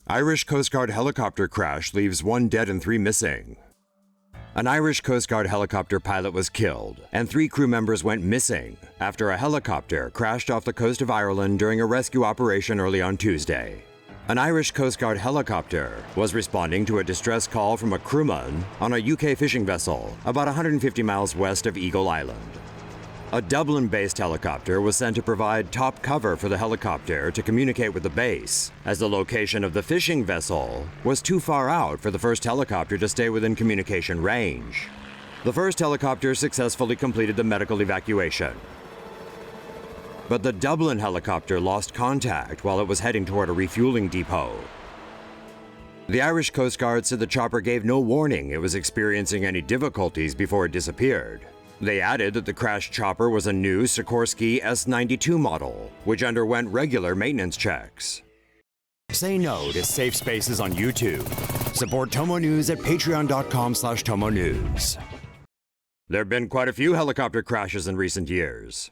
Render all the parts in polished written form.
Irish Coast Guard helicopter crash leaves 1 dead and 3 missing. An Irish Coast Guard helicopter pilot was killed, and 3 crew members went missing after a helicopter crashed off the coast of Ireland during a rescue operation early on Tuesday. An Irish Coast Guard helicopter was responding to a distress call from a crewman on a UK fishing vessel about 150 miles west of Eagle Island. A Dublin-based helicopter was sent to provide top cover for the helicopter to communicate with the base, as the location of the fishing vessel was too far out for the first helicopter to stay within communication range. The first helicopter successfully completed the medical evacuation. But the Dublin helicopter lost contact while it was heading toward a refueling depot. The Irish Coast Guard said the chopper gave no warning it was experiencing any difficulties before it disappeared. They added that the crashed chopper was a new Sikorsky S92 model, which underwent regular maintenance checks. Say no to safe spaces on YouTube. Support TomoNews at patreon.com/TomoNews. There have been quite a few helicopter crashes in recent years.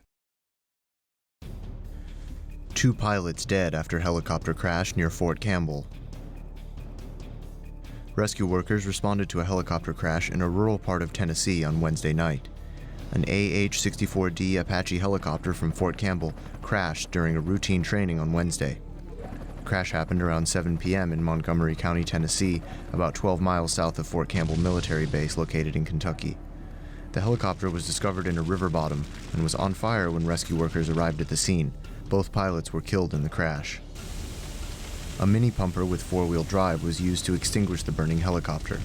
2 pilots dead after helicopter crash near Fort Campbell. Rescue workers responded to a helicopter crash in a rural part of Tennessee on Wednesday night. An AH-64D Apache helicopter from Fort Campbell crashed during a routine training on Wednesday. The crash happened around 7 p.m. in Montgomery County, Tennessee, about 12 miles south of Fort Campbell Military Base located in Kentucky. The helicopter was discovered in a river bottom and was on fire when rescue workers arrived at the scene. Both pilots were killed in the crash. A mini pumper with 4-wheel drive was used to extinguish the burning helicopter.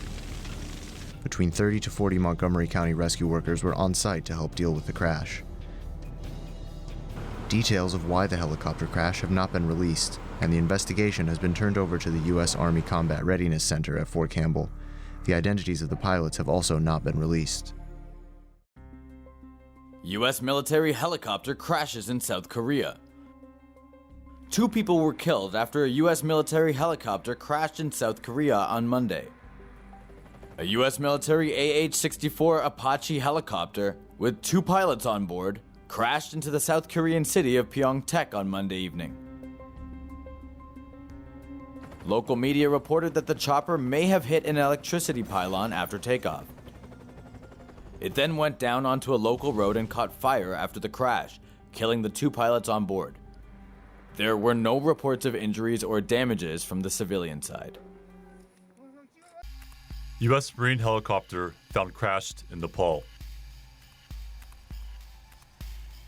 Between 30 to 40 Montgomery County rescue workers were on site to help deal with the crash. Details of why the helicopter crash have not been released, and the investigation has been turned over to the U.S. Army Combat Readiness Center at Fort Campbell. The identities of the pilots have also not been released. U.S. military helicopter crashes in South Korea. 2 people were killed after a U.S. military helicopter crashed in South Korea on Monday. A U.S. military AH-64 Apache helicopter, with 2 pilots on board, crashed into the South Korean city of Pyeongtaek on Monday evening. Local media reported that the chopper may have hit an electricity pylon after takeoff. It then went down onto a local road and caught fire after the crash, killing the 2 pilots on board. There were no reports of injuries or damages from the civilian side. U.S. Marine helicopter found crashed in Nepal.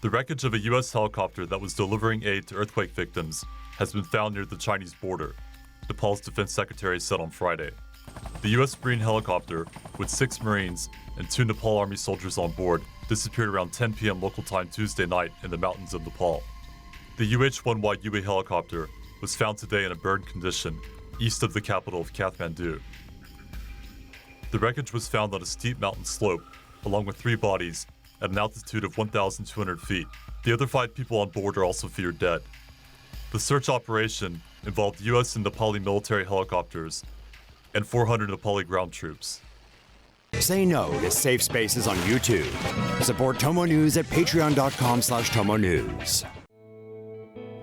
The wreckage of a U.S. helicopter that was delivering aid to earthquake victims has been found near the Chinese border, Nepal's defense secretary said on Friday. The U.S. Marine helicopter, with 6 Marines and 2 Nepal Army soldiers on board, disappeared around 10 p.m. local time Tuesday night in the mountains of Nepal. The UH-1Y UA helicopter was found today in a burned condition east of the capital of Kathmandu. The wreckage was found on a steep mountain slope, along with 3 bodies, at an altitude of 1,200 feet. The other 5 people on board are also feared dead. The search operation involved U.S. and Nepali military helicopters and 400 Nepali ground troops. Say no to safe spaces on YouTube. Support TomoNews at patreon.com/TomoNews.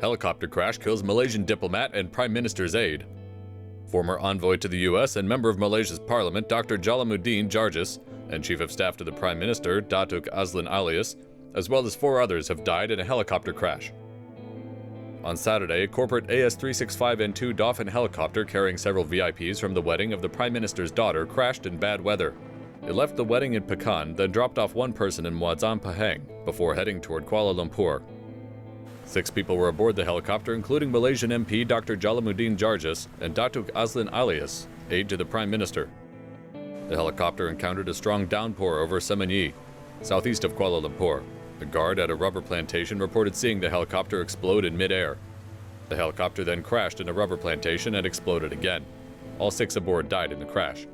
Helicopter crash kills Malaysian diplomat and Prime Minister's aide. Former envoy to the U.S. and member of Malaysia's parliament, Dr. Jalaluddin Jarjas, and Chief of Staff to the Prime Minister, Datuk Azlan Alias, as well as 4 others have died in a helicopter crash. On Saturday, a corporate AS-365N2 Dolphin helicopter carrying several VIPs from the wedding of the Prime Minister's daughter crashed in bad weather. It left the wedding in Pekan, then dropped off 1 person in Muazzam Pahang before heading toward Kuala Lumpur. 6 people were aboard the helicopter, including Malaysian MP Dr. Jalaluddin Jarjas and Datuk Azlan Alias, aide to the Prime Minister. The helicopter encountered a strong downpour over Semenyi, southeast of Kuala Lumpur. A guard at a rubber plantation reported seeing the helicopter explode in mid-air. The helicopter then crashed in a rubber plantation and exploded again. All 6 aboard died in the crash.